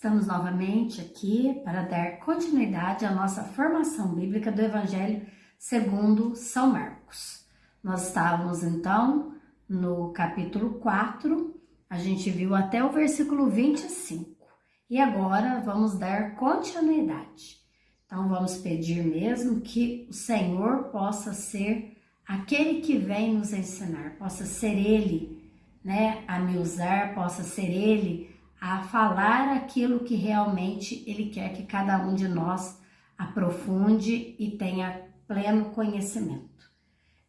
Estamos novamente aqui para dar continuidade à nossa formação bíblica do Evangelho segundo São Marcos. Nós estávamos então no capítulo 4, a gente viu até o versículo 25 e agora vamos dar continuidade. Então vamos pedir mesmo que o Senhor possa ser aquele que vem nos ensinar, possa ser Ele, a me usar, possa ser Ele a falar aquilo que realmente Ele quer que cada um de nós aprofunde e tenha pleno conhecimento.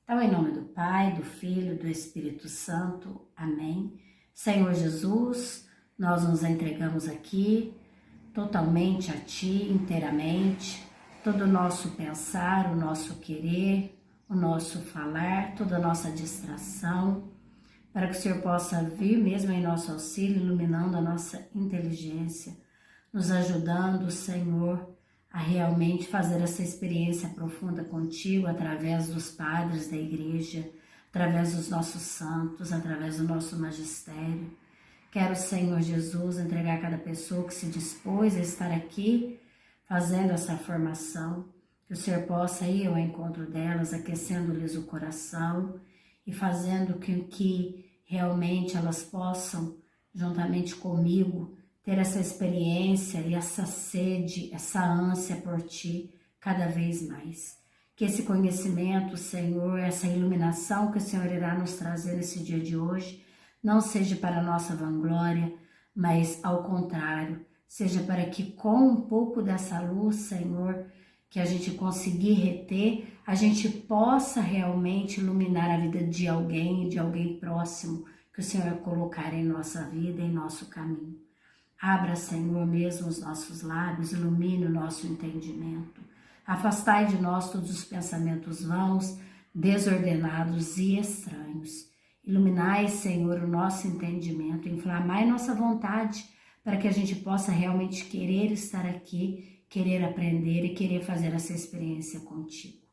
Então, em nome do Pai, do Filho, do Espírito Santo, amém. Senhor Jesus, nós nos entregamos aqui totalmente a Ti, inteiramente, todo o nosso pensar, o nosso querer, o nosso falar, toda a nossa distração, para que o Senhor possa vir mesmo em nosso auxílio, iluminando a nossa inteligência, nos ajudando, Senhor, a realmente fazer essa experiência profunda contigo, através dos padres da igreja, através dos nossos santos, através do nosso magistério. Quero, Senhor Jesus, entregar a cada pessoa que se dispôs a estar aqui, fazendo essa formação, que o Senhor possa ir ao encontro delas, aquecendo-lhes o coração, e fazendo que realmente elas possam, juntamente comigo, ter essa experiência e essa sede, essa ânsia por Ti cada vez mais. Que esse conhecimento, Senhor, essa iluminação que o Senhor irá nos trazer nesse dia de hoje, não seja para a nossa vanglória, mas ao contrário, seja para que com um pouco dessa luz, Senhor, que a gente conseguir reter, a gente possa realmente iluminar a vida de alguém próximo que o Senhor colocar em nossa vida, em nosso caminho. Abra, Senhor, mesmo os nossos lábios, ilumine o nosso entendimento. Afastai de nós todos os pensamentos vãos, desordenados e estranhos. Iluminai, Senhor, o nosso entendimento, inflamai nossa vontade para que a gente possa realmente querer estar aqui, querer aprender e querer fazer essa experiência contigo.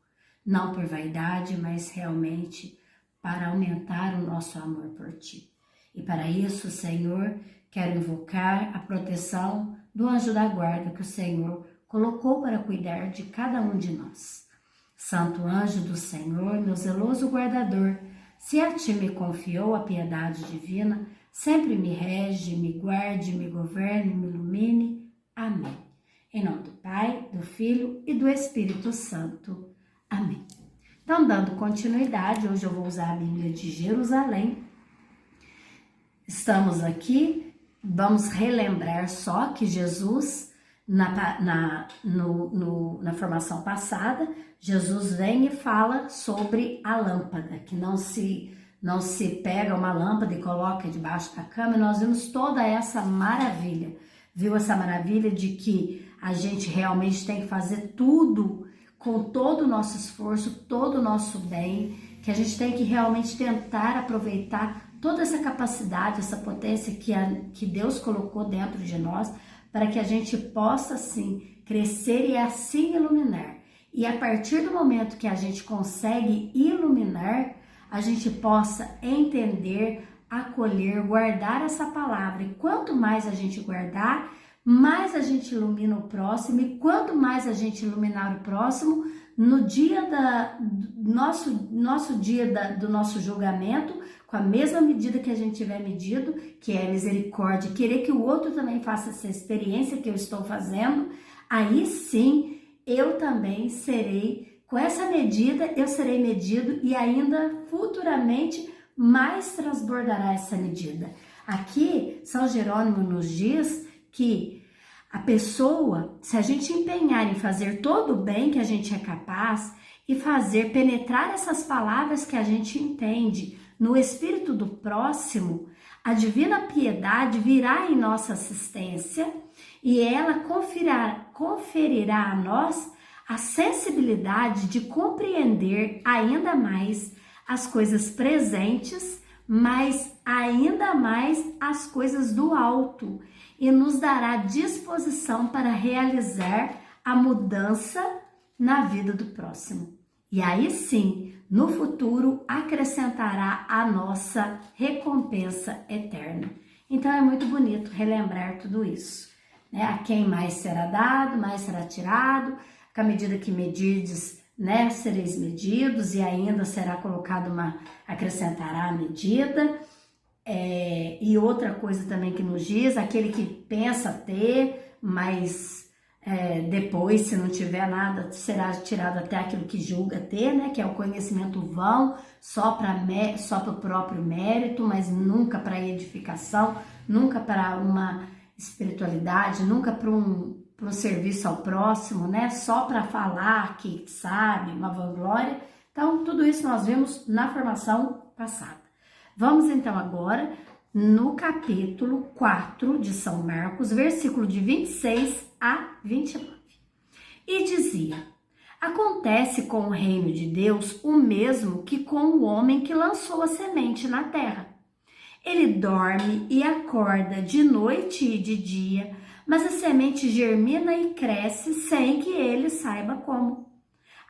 Não por vaidade, mas realmente para aumentar o nosso amor por Ti. E para isso, Senhor, quero invocar a proteção do anjo da guarda que o Senhor colocou para cuidar de cada um de nós. Santo anjo do Senhor, meu zeloso guardador, se a Ti me confiou a piedade divina, sempre me rege, me guarde, me governe, me ilumine. Amém. Em nome do Pai, do Filho e do Espírito Santo. Amém. Então, dando continuidade, hoje eu vou usar a Bíblia de Jerusalém. Estamos aqui, vamos relembrar só que Jesus, na formação passada, Jesus vem e fala sobre a lâmpada, que não se pega uma lâmpada e coloca debaixo da cama. Nós vimos toda essa maravilha, viu essa maravilha de que a gente realmente tem que fazer tudo com todo o nosso esforço, todo o nosso bem, que a gente tem que realmente tentar aproveitar toda essa capacidade, essa potência que Deus colocou dentro de nós, para que a gente possa, assim, crescer e assim iluminar. E a partir do momento que a gente consegue iluminar, a gente possa entender, acolher, guardar essa palavra. E quanto mais a gente guardar, mais a gente ilumina o próximo, e quanto mais a gente iluminar o próximo, no dia do nosso julgamento, com a mesma medida que a gente tiver medido, que é a misericórdia, querer que o outro também faça essa experiência que eu estou fazendo, aí sim, eu também serei, com essa medida, eu serei medido e ainda futuramente mais transbordará essa medida. Aqui, São Jerônimo nos diz que a pessoa, se a gente empenhar em fazer todo o bem que a gente é capaz e fazer penetrar essas palavras que a gente entende no espírito do próximo, a divina piedade virá em nossa assistência e ela conferirá a nós a sensibilidade de compreender ainda mais as coisas presentes, mas ainda mais as coisas do alto, e nos dará disposição para realizar a mudança na vida do próximo. E aí sim, no futuro, acrescentará a nossa recompensa eterna. Então é muito bonito relembrar tudo isso. né? A quem mais será dado, mais será tirado, que à medida que medirdes, né, sereis medidos, e ainda será colocado acrescentará a medida. E outra coisa também que nos diz, aquele que pensa ter, mas depois, se não tiver nada, será tirado até aquilo que julga ter, né? Que é o conhecimento vão, só para o próprio mérito, mas nunca para edificação, nunca para uma espiritualidade, nunca para um serviço ao próximo, né? Só para falar que sabe, uma vanglória. Então, tudo isso nós vimos na formação passada. Vamos então agora no capítulo 4 de São Marcos, versículo de 26 a 29. E dizia: acontece com o reino de Deus o mesmo que com o homem que lançou a semente na terra. Ele dorme e acorda de noite e de dia, mas a semente germina e cresce sem que ele saiba como.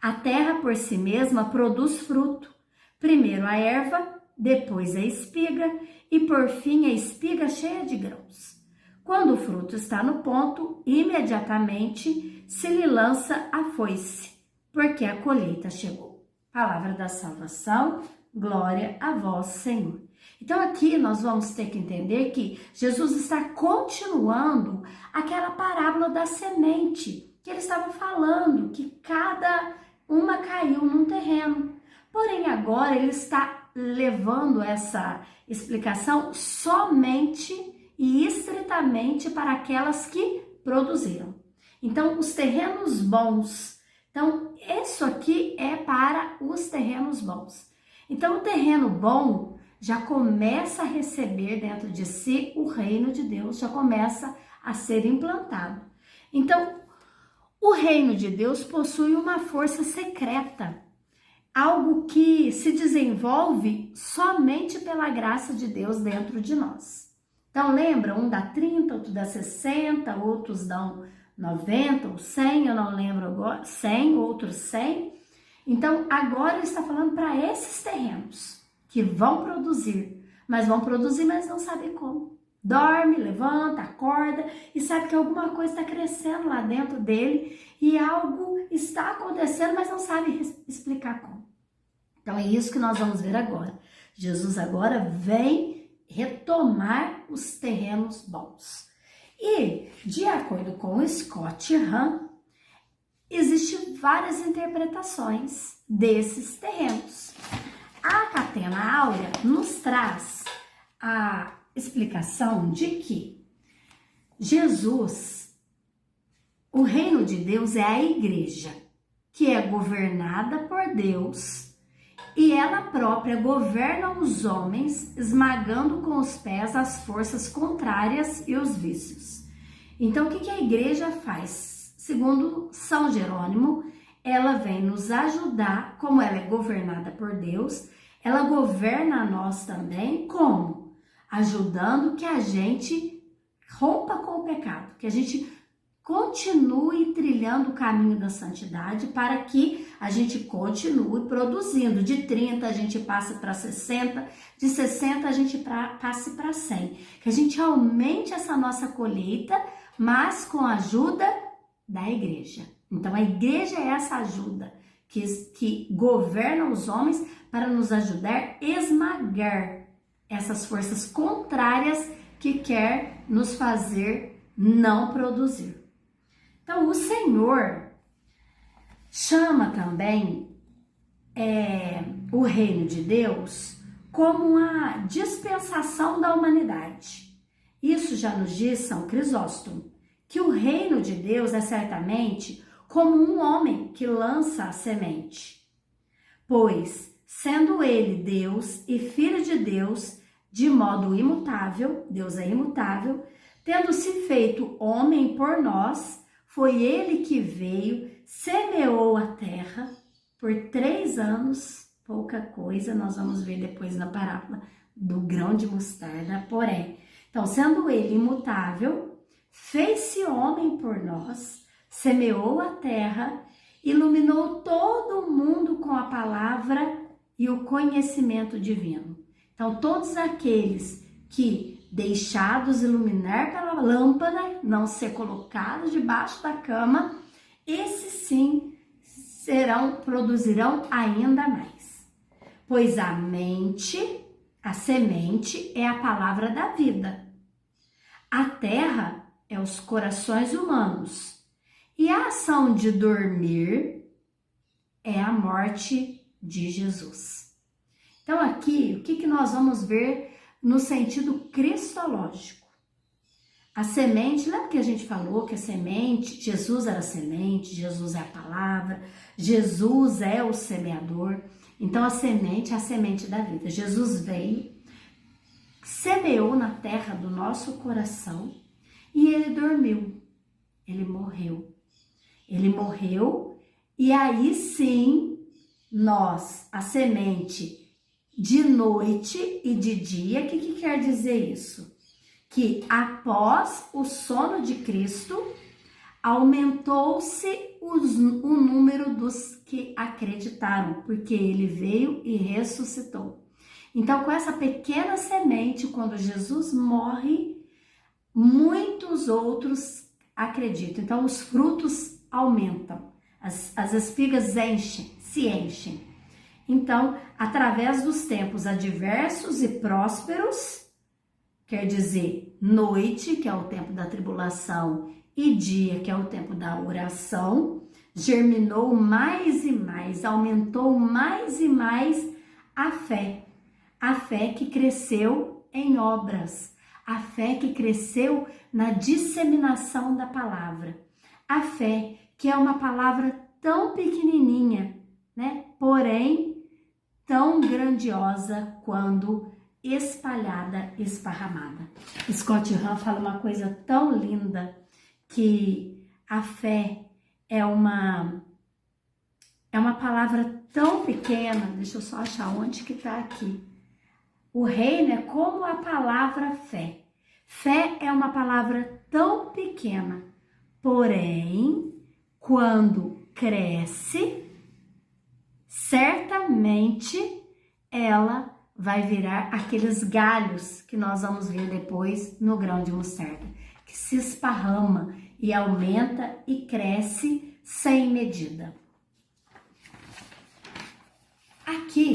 A terra por si mesma produz fruto, primeiro a erva, depois a espiga e por fim a espiga cheia de grãos. Quando o fruto está no ponto, imediatamente se lhe lança a foice, porque a colheita chegou. Palavra da salvação, glória a vós, Senhor. Então aqui nós vamos ter que entender que Jesus está continuando aquela parábola da semente que ele estava falando, que cada uma caiu num terreno. Porém agora ele está levando essa explicação somente e estritamente para aquelas que produziram. Então, os terrenos bons. Então, isso aqui é para os terrenos bons. Então, o terreno bom já começa a receber dentro de si o reino de Deus, já começa a ser implantado. Então, o reino de Deus possui uma força secreta, algo que se desenvolve somente pela graça de Deus dentro de nós. Então lembra, um dá 30, outro dá 60, outros dão 90 ou 100, eu não lembro agora, 100, outros 100. Então agora ele está falando para esses terrenos que vão produzir, mas não sabem como. Dorme, levanta, acorda e sabe que alguma coisa está crescendo lá dentro dele e algo está acontecendo, mas não sabe explicar como. Então é isso que nós vamos ver agora. Jesus agora vem retomar os terrenos bons. E, de acordo com o Scott Hahn, existem várias interpretações desses terrenos. A Catena Áurea nos traz a explicação de que Jesus, o reino de Deus é a igreja, que é governada por Deus e ela própria governa os homens, esmagando com os pés as forças contrárias e os vícios. Então, o que a igreja faz? Segundo São Jerônimo, ela vem nos ajudar, como ela é governada por Deus, ela governa a nós também, como? Ajudando que a gente rompa com o pecado, que a gente continue trilhando o caminho da santidade para que a gente continue produzindo. De 30 a gente passe para 60, de 60 a gente passe para 100. Que a gente aumente essa nossa colheita, mas com a ajuda da igreja. Então a igreja é essa ajuda que governa os homens para nos ajudar a esmagar essas forças contrárias que quer nos fazer não produzir. Então, o Senhor chama também o reino de Deus como uma dispensação da humanidade. Isso já nos diz São Crisóstomo, que o reino de Deus é certamente como um homem que lança a semente. Pois, sendo ele Deus e Filho de Deus, de modo imutável, Deus é imutável, tendo se feito homem por nós, foi ele que veio, semeou a terra por 3 anos, pouca coisa, nós vamos ver depois na parábola do grão de mostarda, porém. Então, sendo ele imutável, fez-se homem por nós, semeou a terra, iluminou todo o mundo com a palavra e o conhecimento divino. Então, todos aqueles que deixados iluminar pela lâmpada, não ser colocados debaixo da cama, esses sim produzirão ainda mais. Pois a semente é a palavra da vida. A terra é os corações humanos. E a ação de dormir é a morte de Jesus. Então aqui, o que nós vamos ver no sentido cristológico? A semente, lembra que a gente falou que a semente, Jesus era a semente, Jesus é a palavra, Jesus é o semeador. Então a semente é a semente da vida. Jesus veio, semeou na terra do nosso coração e ele dormiu, ele morreu. Ele morreu e aí sim nós, a semente de noite e de dia, o que quer dizer isso? Que após o sono de Cristo, aumentou-se o número dos que acreditaram, porque ele veio e ressuscitou. Então, com essa pequena semente, quando Jesus morre, muitos outros acreditam. Então, os frutos aumentam, as espigas se enchem. Então, através dos tempos adversos e prósperos, quer dizer, noite, que é o tempo da tribulação, e dia, que é o tempo da oração, germinou mais e mais, aumentou mais e mais a fé que cresceu em obras, a fé que cresceu na disseminação da palavra, a fé que é uma palavra tão pequenininha, né? Porém, tão grandiosa quando espalhada, esparramada. Scott Hahn fala uma coisa tão linda, que a fé é uma palavra tão pequena. Deixa eu só achar onde que tá aqui. O reino é como a palavra fé. Fé é uma palavra tão pequena, porém, quando cresce, certamente ela vai virar aqueles galhos que nós vamos ver depois no grão de mostarda, que se esparrama e aumenta e cresce sem medida. Aqui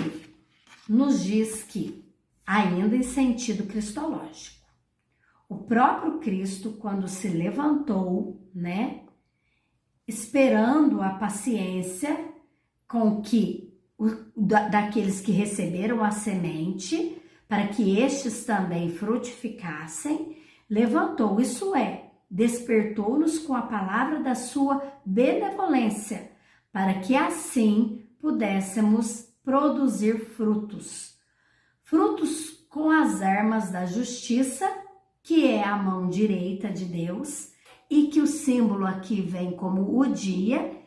nos diz que, ainda em sentido cristológico, o próprio Cristo, quando se levantou, né, esperando a paciência com que daqueles que receberam a semente, para que estes também frutificassem, levantou, isso é, despertou-nos com a palavra da sua benevolência, para que assim pudéssemos produzir frutos com as armas da justiça, que é a mão direita de Deus, e que o símbolo aqui vem como o dia,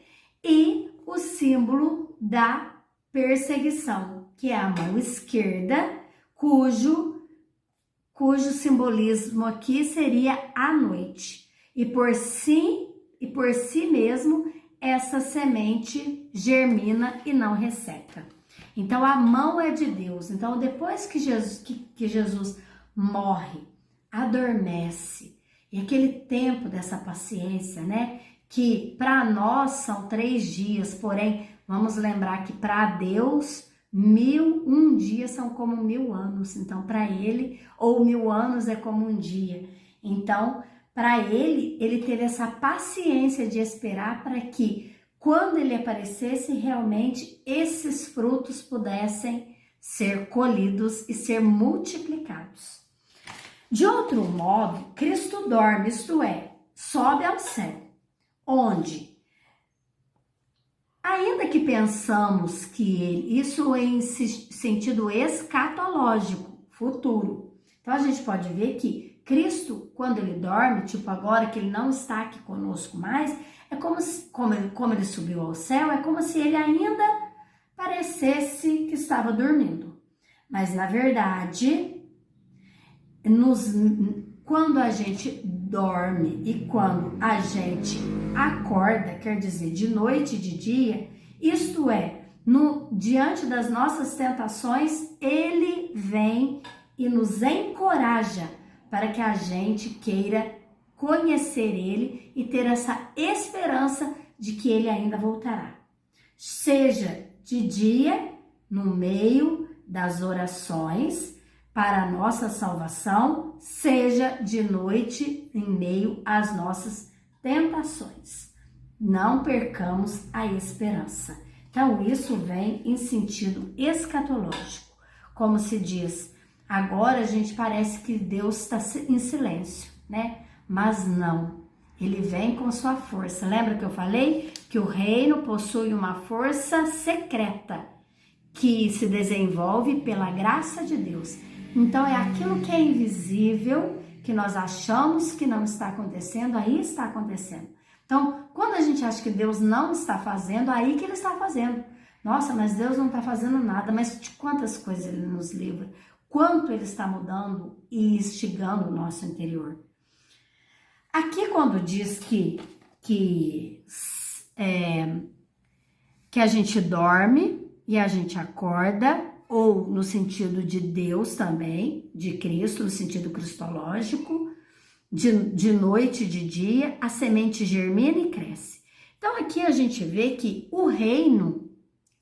e o símbolo da perseguição, que é a mão esquerda, cujo simbolismo aqui seria a noite. E por si mesmo, essa semente germina e não resseca. Então, a mão é de Deus. Então, depois que Jesus morre, adormece, e aquele tempo dessa paciência, né? Que para nós são 3 dias, porém, vamos lembrar que para Deus, um dia são como 1000 anos. Então, para ele, ou 1000 anos é como um dia. Então, para ele teve essa paciência de esperar para que, quando ele aparecesse, realmente esses frutos pudessem ser colhidos e ser multiplicados. De outro modo, Cristo dorme, isto é, sobe ao céu, onde, ainda que pensamos que isso em sentido escatológico, futuro. Então, a gente pode ver que Cristo, quando ele dorme, tipo agora que ele não está aqui conosco mais, é como ele subiu ao céu, é como se ele ainda parecesse que estava dormindo. Mas, na verdade, quando a gente dorme e quando a gente acorda, quer dizer, de noite e de dia, isto é, diante das nossas tentações, ele vem e nos encoraja para que a gente queira conhecer Ele e ter essa esperança de que Ele ainda voltará. Seja de dia, no meio das orações para a nossa salvação, seja de noite, em meio às nossas tentações. Não percamos a esperança. Então, isso vem em sentido escatológico. Como se diz, agora a gente parece que Deus está em silêncio, né? Mas não, Ele vem com sua força. Lembra que eu falei que o reino possui uma força secreta que se desenvolve pela graça de Deus. Então, é aquilo que é invisível, que nós achamos que não está acontecendo, aí está acontecendo. Então, quando a gente acha que Deus não está fazendo, aí que Ele está fazendo. Nossa, mas Deus não está fazendo nada, mas de quantas coisas Ele nos livra, quanto Ele está mudando e instigando o nosso interior. Aqui quando diz que a gente dorme e a gente acorda, ou no sentido de Deus também, de Cristo, no sentido cristológico, de noite e de dia, a semente germina e cresce. Então aqui a gente vê que o reino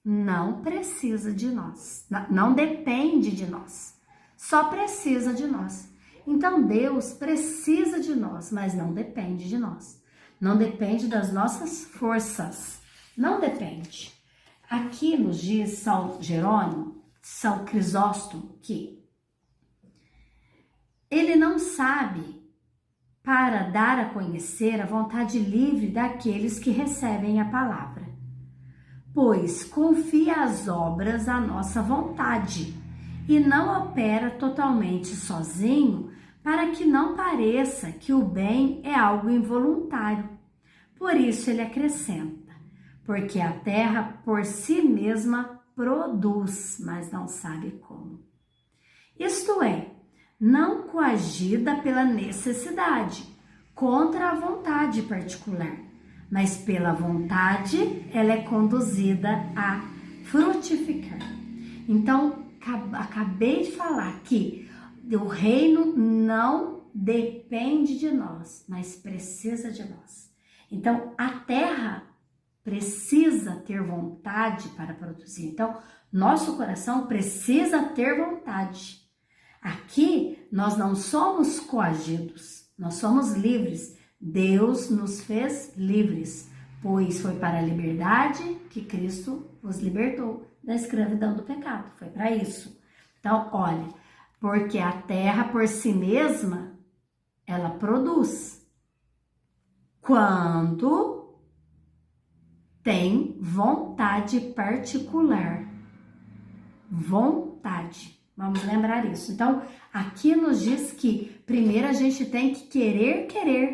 não precisa de nós, não depende de nós, só precisa de nós. Então Deus precisa de nós, mas não depende de nós, não depende das nossas forças, não depende. Aqui nos diz São Jerônimo, São Crisóstomo, que ele não sabe para dar a conhecer a vontade livre daqueles que recebem a palavra, pois confia as obras à nossa vontade e não opera totalmente sozinho para que não pareça que o bem é algo involuntário. Por isso ele acrescenta, porque a terra por si mesma produz, mas não sabe como. Isto é, não coagida pela necessidade, contra a vontade particular, mas pela vontade ela é conduzida a frutificar. Então, acabei de falar que o reino não depende de nós, mas precisa de nós. Então, a terra precisa ter vontade para produzir. Então, nosso coração precisa ter vontade. Aqui, nós não somos coagidos, nós somos livres. Deus nos fez livres, pois foi para a liberdade que Cristo nos libertou da escravidão do pecado. Foi para isso. Então, olha, porque a terra por si mesma, ela produz. Quando tem vontade particular. Vontade. Vamos lembrar isso. Então, aqui nos diz que primeiro a gente tem que querer.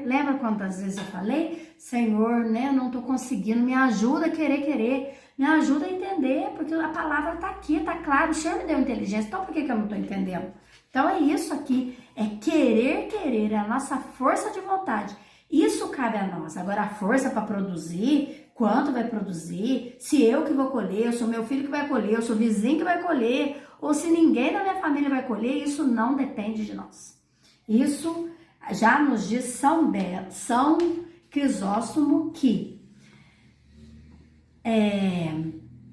Lembra quantas vezes eu falei? Senhor, né, não tô conseguindo, me ajuda a querer. Me ajuda a entender, porque a palavra tá aqui, tá claro. O Senhor me deu inteligência, então por que eu não tô entendendo? Então, é isso aqui. É querer, é a nossa força de vontade. Isso cabe a nós. Agora, a força para produzir, quanto vai produzir, se eu que vou colher, eu sou meu filho que vai colher, eu sou o vizinho que vai colher, ou se ninguém da minha família vai colher, isso não depende de nós. Isso já nos diz São Crisóstomo que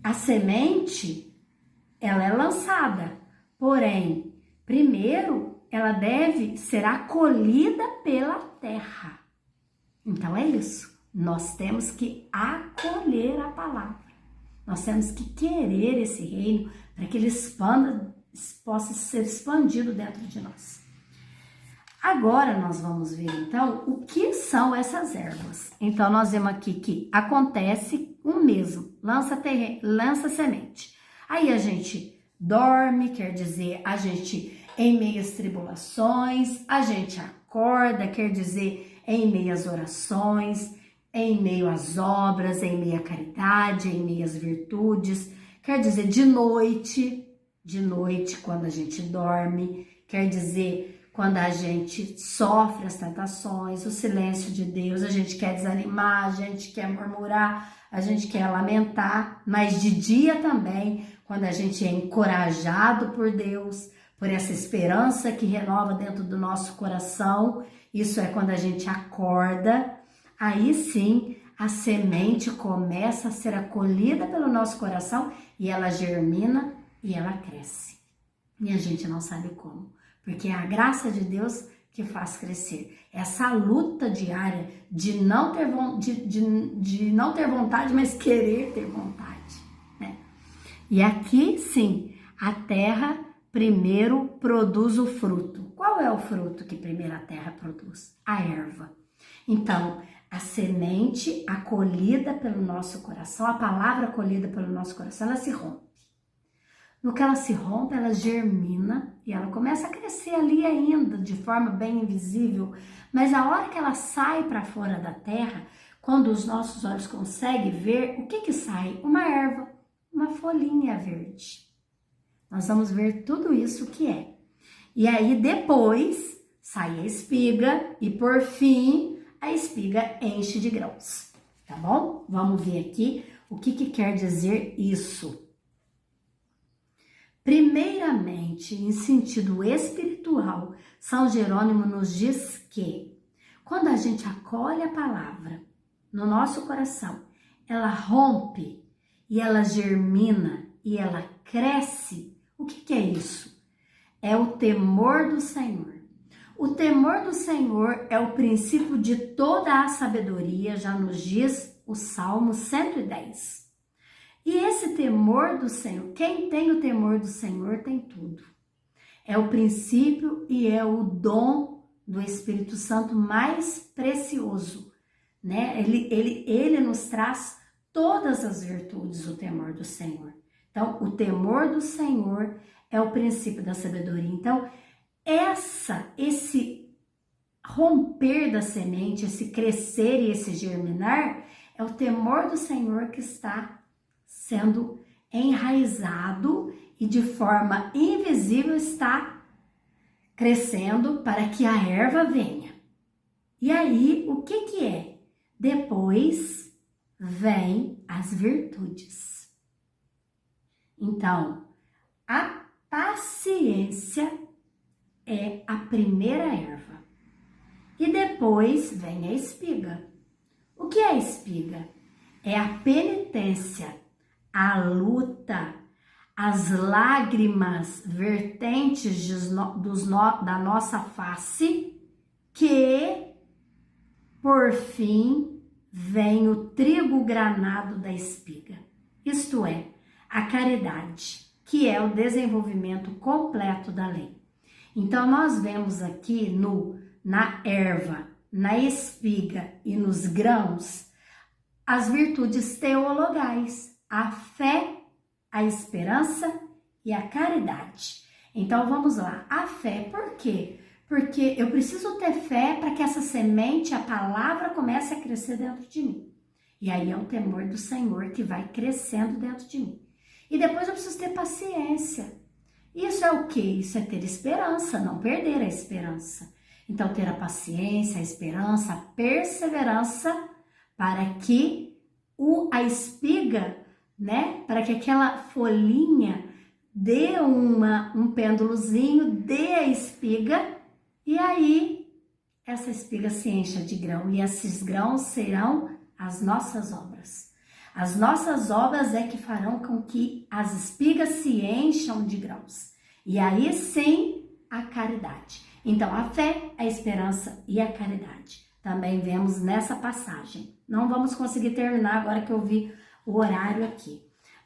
a semente, ela é lançada, porém, primeiro ela deve ser acolhida pela terra. Então é isso, nós temos que acolher a palavra, nós temos que querer esse reino para que ele possa ser expandido dentro de nós. Agora nós vamos ver então o que são essas ervas. Então nós vemos aqui que acontece o mesmo, lança semente. Aí a gente dorme, quer dizer, a gente em meio às tribulações, a gente acorda, quer dizer, em meio às orações, em meio às obras, em meio à caridade, em meio às virtudes, quer dizer, de noite quando a gente dorme, quer dizer, quando a gente sofre as tentações, o silêncio de Deus, a gente quer desanimar, a gente quer murmurar, a gente quer lamentar, mas de dia também, quando a gente é encorajado por Deus, por essa esperança que renova dentro do nosso coração. Isso é quando a gente acorda, aí sim a semente começa a ser acolhida pelo nosso coração e ela germina e ela cresce. E a gente não sabe como, porque é a graça de Deus que faz crescer. Essa luta diária de não ter, de não ter vontade, mas querer ter vontade, né? E aqui sim, a terra primeiro produz o fruto. Qual é o fruto que primeiro a terra produz? A erva. Então, a semente acolhida pelo nosso coração, a palavra acolhida pelo nosso coração, ela se rompe. No que ela se rompe, ela germina e ela começa a crescer ali ainda, de forma bem invisível. Mas a hora que ela sai para fora da terra, quando os nossos olhos conseguem ver, o que sai? Uma erva, uma folhinha verde. Nós vamos ver tudo isso que é. E aí depois sai a espiga e por fim a espiga enche de grãos, tá bom? Vamos ver aqui o que quer dizer isso. Primeiramente, em sentido espiritual, São Jerônimo nos diz que quando a gente acolhe a palavra no nosso coração, ela rompe e ela germina e ela cresce. O que é isso? É o temor do Senhor. O temor do Senhor é o princípio de toda a sabedoria, já nos diz o Salmo 110. E esse temor do Senhor, quem tem o temor do Senhor tem tudo. É o princípio e é o dom do Espírito Santo mais precioso, né? Ele nos traz todas as virtudes, o temor do Senhor. Então, o temor do Senhor é o princípio da sabedoria. Então, esse romper da semente, esse crescer e esse germinar, é o temor do Senhor que está sendo enraizado e de forma invisível está crescendo para que a erva venha. E aí, o que é? Depois vem as virtudes. Então, a paciência é a primeira erva. E depois vem a espiga. O que é a espiga? É a penitência, a luta, as lágrimas vertentes da nossa face, que, por fim, vem o trigo granado da espiga. Isto é, a caridade, que é o desenvolvimento completo da lei. Então, nós vemos aqui na erva, na espiga e nos grãos, as virtudes teologais, a fé, a esperança e a caridade. Então, vamos lá. A fé, por quê? Porque eu preciso ter fé para que essa semente, a palavra, comece a crescer dentro de mim. E aí é o temor do Senhor que vai crescendo dentro de mim. E depois eu preciso ter paciência. Isso é o quê? Isso é ter esperança, não perder a esperança. Então, ter a paciência, a esperança, a perseverança para que a espiga, né? Para que aquela folhinha dê um pêndulozinho, dê a espiga e aí essa espiga se encha de grão e esses grãos serão as nossas obras. As nossas obras é que farão com que as espigas se encham de grãos. E aí sim a caridade. Então a fé, a esperança e a caridade. Também vemos nessa passagem. Não vamos conseguir terminar agora que eu vi o horário aqui.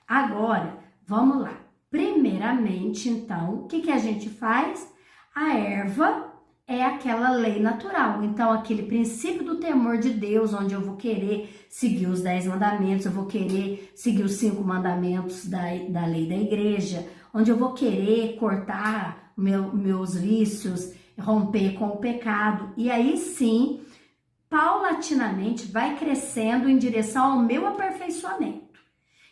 Agora, vamos lá. Primeiramente, então, o que a gente faz? A erva é aquela lei natural. Então, aquele princípio do temor de Deus, onde eu vou querer seguir os 10 mandamentos, eu vou querer seguir os 5 mandamentos da lei da igreja, onde eu vou querer cortar meus vícios, romper com o pecado. E aí sim, paulatinamente vai crescendo em direção ao meu aperfeiçoamento.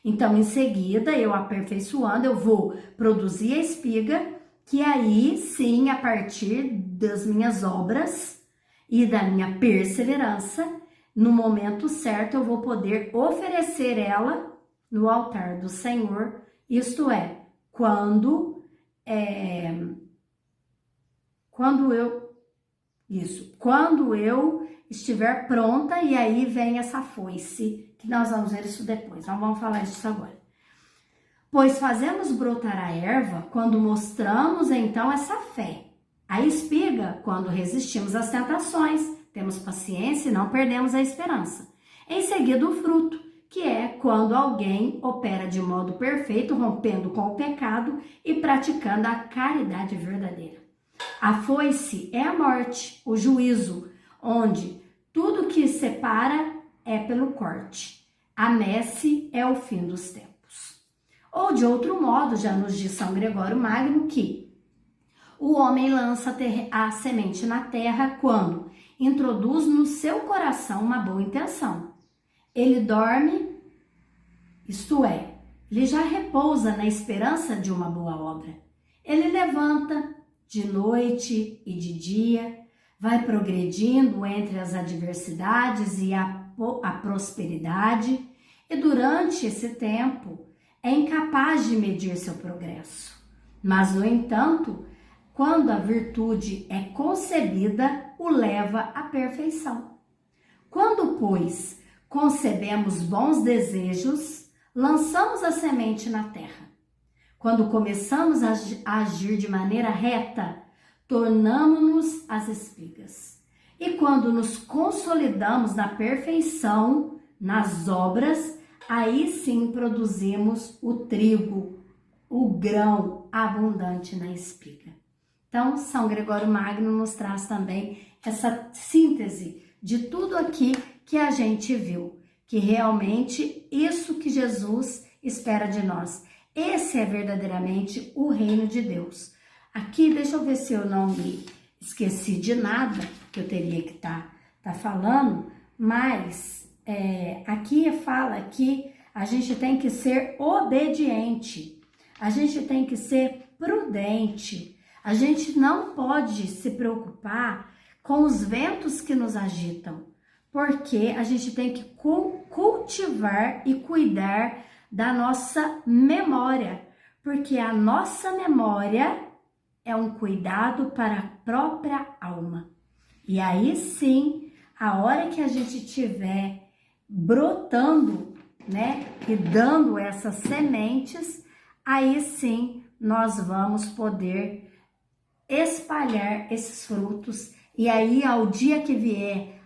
Então, em seguida, eu aperfeiçoando, eu vou produzir a espiga, que aí sim, a partir das minhas obras e da minha perseverança, no momento certo eu vou poder oferecer ela no altar do Senhor, isto é, quando quando eu estiver pronta, e aí vem essa foice, que nós vamos ver isso depois, não vamos falar disso agora. Pois fazemos brotar a erva quando mostramos então essa fé. A espiga quando resistimos às tentações, temos paciência e não perdemos a esperança. Em seguida o fruto, que é quando alguém opera de modo perfeito, rompendo com o pecado e praticando a caridade verdadeira. A foice é a morte, o juízo, onde tudo que separa é pelo corte. A messe é o fim dos tempos. Ou de outro modo, já nos diz São Gregório Magno que o homem lança a semente na terra quando introduz no seu coração uma boa intenção. Ele dorme, isto é, ele já repousa na esperança de uma boa obra. Ele levanta de noite e de dia, vai progredindo entre as adversidades e a prosperidade, e durante esse tempo é incapaz de medir seu progresso. Mas, no entanto, quando a virtude é concebida, o leva à perfeição. Quando, pois, concebemos bons desejos, lançamos a semente na terra. Quando começamos a agir de maneira reta, tornamo-nos as espigas. E quando nos consolidamos na perfeição, nas obras, aí sim produzimos o trigo, o grão abundante na espiga. Então, São Gregório Magno nos traz também essa síntese de tudo aqui que a gente viu, que realmente isso que Jesus espera de nós. Esse é verdadeiramente o reino de Deus. Aqui, deixa eu ver se eu não me esqueci de nada que eu teria que tá falando, mas aqui fala que a gente tem que ser obediente, a gente tem que ser prudente, a gente não pode se preocupar com os ventos que nos agitam, porque a gente tem que cultivar e cuidar da nossa memória, porque a nossa memória é um cuidado para a própria alma. E aí sim, a hora que a gente tiver brotando, né, e dando essas sementes, aí sim nós vamos poder espalhar esses frutos, e aí ao dia que vier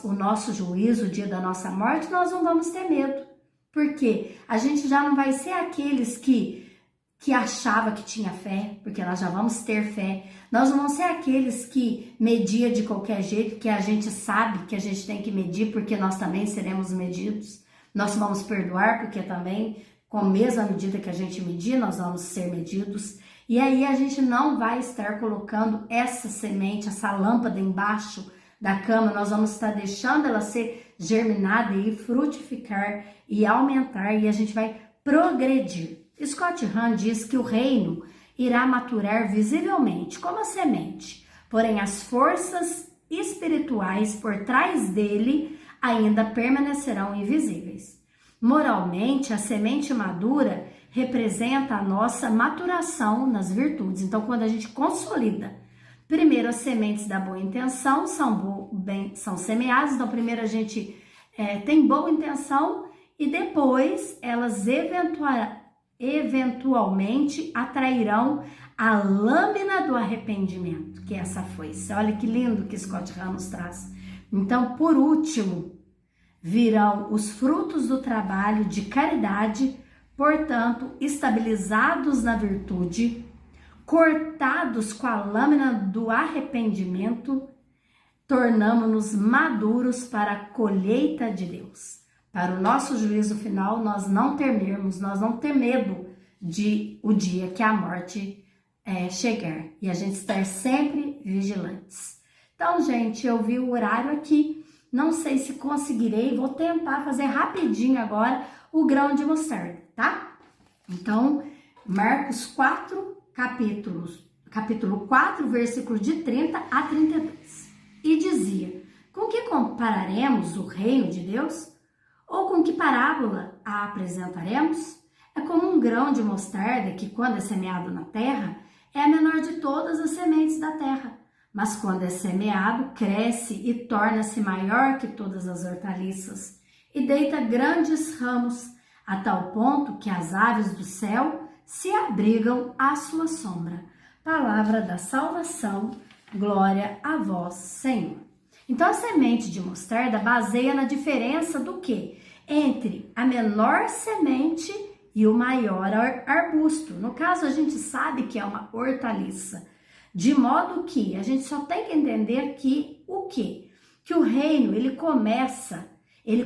o nosso juízo, o dia da nossa morte, nós não vamos ter medo, porque a gente já não vai ser aqueles que achava que tinha fé, porque nós já vamos ter fé. Nós não vamos ser aqueles que media de qualquer jeito, que a gente sabe que a gente tem que medir, porque nós também seremos medidos. Nós vamos perdoar, porque também, com a mesma medida que a gente medir, nós vamos ser medidos. E aí a gente não vai estar colocando essa semente, essa lâmpada embaixo da cama, nós vamos estar deixando ela ser germinada e frutificar e aumentar, e a gente vai progredir. Scott Hahn diz que o reino irá maturar visivelmente como a semente, porém as forças espirituais por trás dele ainda permanecerão invisíveis. Moralmente, a semente madura representa a nossa maturação nas virtudes. Então, quando a gente consolida, primeiro as sementes da boa intenção são semeadas. Então, primeiro a gente tem boa intenção e depois elas eventualmente atrairão a lâmina do arrependimento, que é essa foice. Olha que lindo que Scott Hahn nos traz. Então, por último, virão os frutos do trabalho de caridade, portanto, estabilizados na virtude, cortados com a lâmina do arrependimento, tornamo-nos maduros para a colheita de Deus. Para o nosso juízo final, nós não ter medo de o dia que a morte chegar, e a gente estar sempre vigilantes. Então, gente, eu vi o horário aqui, não sei se conseguirei, vou tentar fazer rapidinho agora o grão de mostarda, tá? Então, Marcos 4, capítulo 4, versículo de 30 a 32. E dizia: com que compararemos o reino de Deus? Ou com que parábola a apresentaremos? É como um grão de mostarda que, quando é semeado na terra, É a menor de todas as sementes da terra, mas quando é semeado, cresce e torna-se maior que todas as hortaliças, e deita grandes ramos, a tal ponto que as aves do céu se abrigam à sua sombra. Palavra da salvação, glória a vós, Senhor. Então, a semente de mostarda baseia na diferença do quê? Entre a menor semente e o maior arbusto. No caso, a gente sabe que é uma hortaliça. De modo que a gente só tem que entender que o quê? Que o reino, ele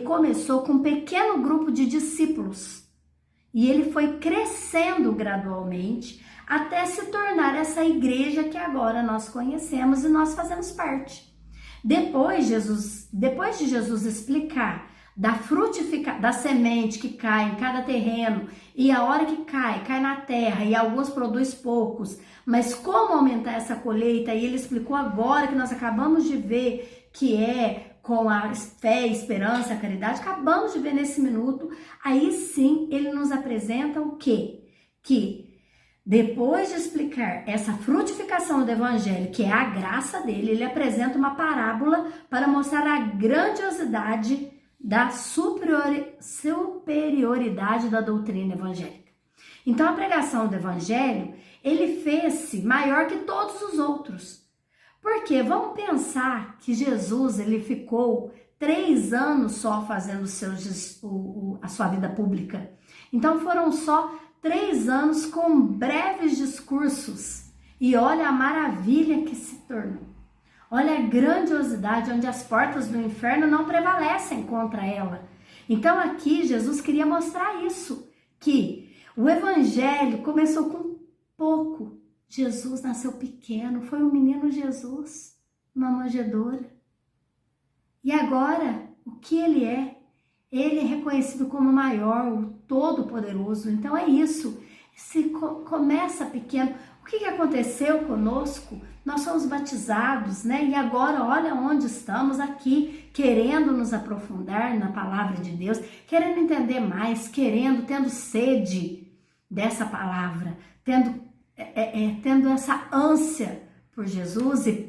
começou com um pequeno grupo de discípulos. E ele foi crescendo gradualmente até se tornar essa igreja que agora nós conhecemos e nós fazemos parte. Depois de Jesus explicar da semente que cai em cada terreno, e a hora que cai na terra, e alguns produz poucos, mas como aumentar essa colheita, e ele explicou agora que nós acabamos de ver que é com a fé, a esperança, a caridade, acabamos de ver nesse minuto, aí sim ele nos apresenta o quê? Que depois de explicar essa frutificação do evangelho, que é a graça dele, ele apresenta uma parábola para mostrar a grandiosidade da superioridade da doutrina evangélica. Então, a pregação do evangelho, ele fez-se maior que todos os outros. Porque vamos pensar que Jesus, ele ficou 3 anos só fazendo a sua vida pública. Então, foram só 3 anos com breves discursos. E olha a maravilha que se tornou. Olha a grandiosidade, onde as portas do inferno não prevalecem contra ela. Então aqui Jesus queria mostrar isso, que o evangelho começou com pouco. Jesus nasceu pequeno, foi o menino Jesus, uma manjedoura. E agora, o que ele é? Ele é reconhecido como o maior, o todo-poderoso. Então é isso, se começa pequeno. O que aconteceu conosco? Nós somos batizados, né? E agora olha onde estamos aqui, querendo nos aprofundar na palavra de Deus, querendo entender mais, tendo sede dessa palavra, tendo essa ânsia por Jesus e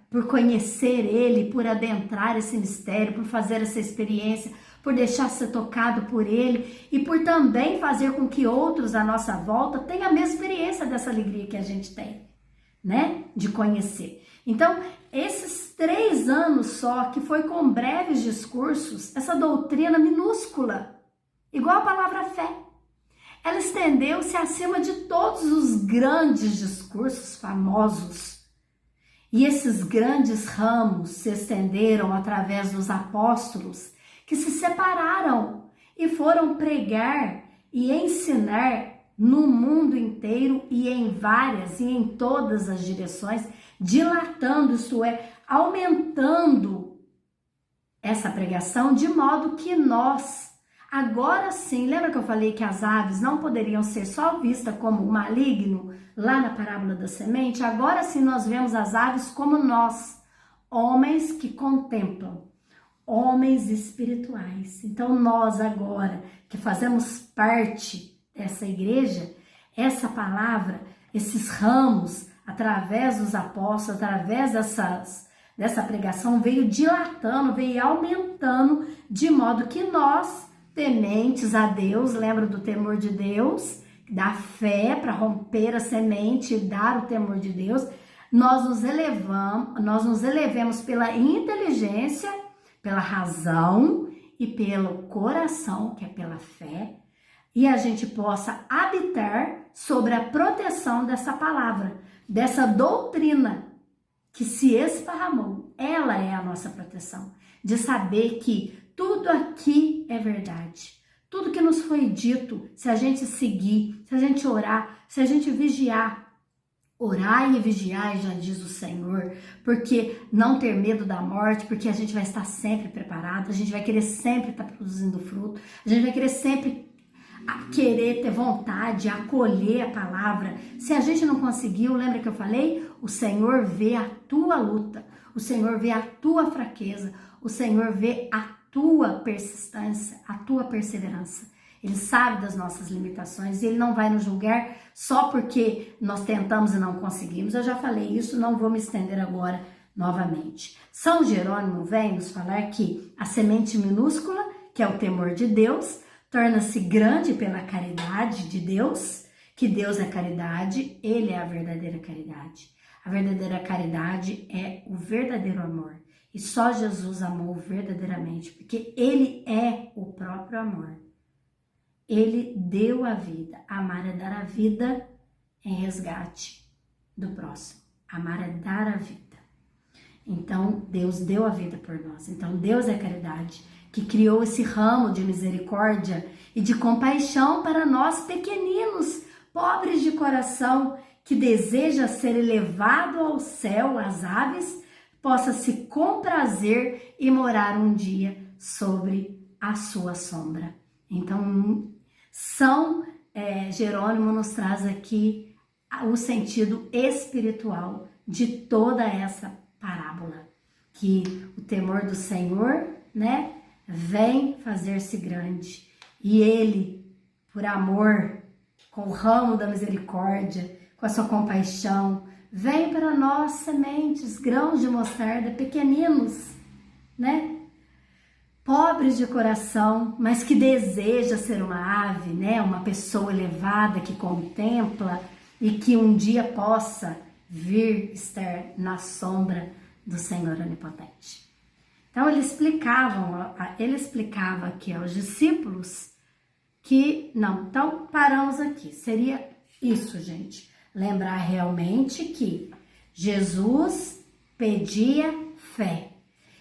por conhecer Ele, por adentrar esse mistério, por fazer essa experiência, por deixar ser tocado por Ele e por também fazer com que outros à nossa volta tenham a mesma experiência dessa alegria que a gente tem, né? De conhecer. Então, esses 3 anos só, que foi com breves discursos, essa doutrina minúscula, igual a palavra fé, ela estendeu-se acima de todos os grandes discursos famosos. E esses grandes ramos se estenderam através dos apóstolos, que se separaram e foram pregar e ensinar no mundo inteiro e em todas as direções, dilatando, isto é, aumentando essa pregação, de modo que nós, agora sim, lembra que eu falei que as aves não poderiam ser só vistas como o maligno, lá na parábola da semente? Agora sim nós vemos as aves como nós, homens que contemplam, homens espirituais. Então nós agora, que fazemos parte dessa igreja, essa palavra, esses ramos, através dos apóstolos, através dessa pregação, veio dilatando, veio aumentando, de modo que nós, tementes a Deus, lembra do temor de Deus, da fé para romper a semente e dar o temor de Deus, nós nos elevemos pela inteligência, pela razão e pelo coração, que é pela fé, e a gente possa habitar sobre a proteção dessa palavra, dessa doutrina que se esparramou. Ela é a nossa proteção, de saber que tudo aqui é verdade. Tudo que nos foi dito, se a gente seguir, se a gente orar, se a gente vigiar, orai e vigiai, já diz o Senhor, porque não ter medo da morte, porque a gente vai estar sempre preparado, a gente vai querer sempre estar produzindo fruto, a gente vai querer sempre ter vontade, acolher a palavra. Se a gente não conseguiu, lembra que eu falei? O Senhor vê a tua luta, o Senhor vê a tua fraqueza, o Senhor vê a tua persistência, a tua perseverança. Ele sabe das nossas limitações e Ele não vai nos julgar só porque nós tentamos e não conseguimos. Eu já falei isso, não vou me estender agora novamente. São Jerônimo vem nos falar que a semente minúscula, que é o temor de Deus, torna-se grande pela caridade de Deus, que Deus é caridade, Ele é a verdadeira caridade. A verdadeira caridade é o verdadeiro amor. E só Jesus amou verdadeiramente, porque Ele é o próprio amor. Ele deu a vida. Amar é dar a vida em resgate do próximo. Amar é dar a vida. Então, Deus deu a vida por nós. Então, Deus é caridade, que criou esse ramo de misericórdia e de compaixão para nós pequeninos, pobres de coração, que deseja ser elevado ao céu, as aves, possa se comprazer e morar um dia sobre a sua sombra. Então, Jerônimo nos traz aqui o sentido espiritual de toda essa parábola, que o temor do Senhor, né, vem fazer-se grande, e Ele, por amor, com o ramo da misericórdia, com a sua compaixão, vem para nós sementes, grãos de mostarda, pequeninos, né? Pobres de coração, mas que deseja ser uma ave, né? Uma pessoa elevada que contempla e que um dia possa vir estar na sombra do Senhor Onipotente. Então ele explicava aqui aos discípulos que, não, então paramos aqui, seria isso, gente. Lembrar realmente que Jesus pedia fé.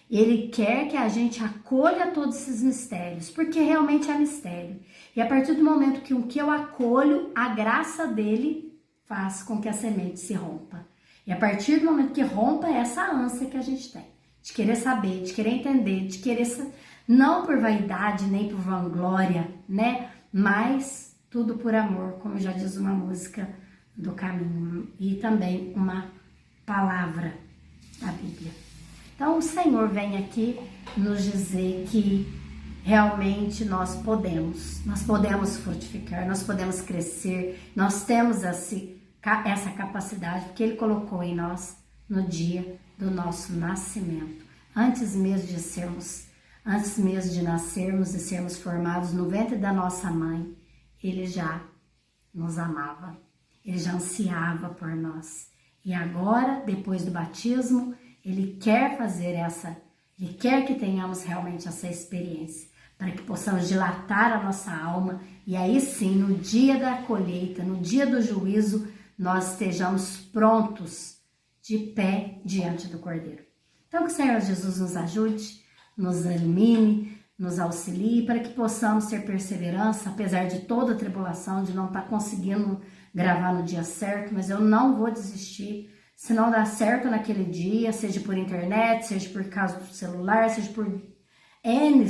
Ele quer que a gente acolha todos esses mistérios, porque realmente é mistério. E a partir do momento que eu acolho, a graça dele faz com que a semente se rompa. E a partir do momento que rompa, é essa ânsia que a gente tem, de querer saber, de querer entender, de querer, não por vaidade, nem por vanglória, né? Mas tudo por amor, como já diz uma música do caminho, e também uma palavra da Bíblia. Então o Senhor vem aqui nos dizer que realmente nós podemos frutificar, nós podemos crescer, nós temos essa capacidade, porque Ele colocou em nós no dia do nosso nascimento, antes mesmo de nascermos e sermos formados no ventre da nossa mãe, Ele já nos amava. Ele já ansiava por nós. E agora, depois do batismo, Ele quer Ele quer que tenhamos realmente essa experiência, para que possamos dilatar a nossa alma e aí sim, no dia da colheita, no dia do juízo, nós estejamos prontos, de pé diante do Cordeiro. Então que o Senhor Jesus nos ajude, nos ilumine, nos auxilie, para que possamos ter perseverança, apesar de toda a tribulação, de não estar conseguindo gravar no dia certo, mas eu não vou desistir. Se não dá certo naquele dia, seja por internet, seja por causa do celular, seja por N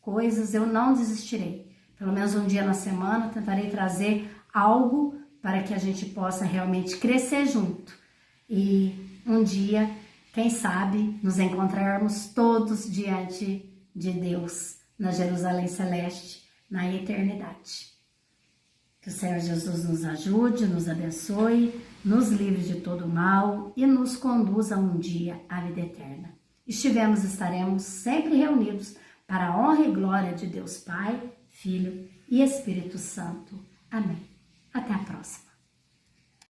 coisas, eu não desistirei. Pelo menos um dia na semana, tentarei trazer algo para que a gente possa realmente crescer junto. E um dia, quem sabe, nos encontrarmos todos diante de Deus, na Jerusalém Celeste, na eternidade. Que o Senhor Jesus nos ajude, nos abençoe, nos livre de todo mal e nos conduza um dia à vida eterna. Estaremos sempre reunidos para a honra e glória de Deus Pai, Filho e Espírito Santo. Amém. Até a próxima.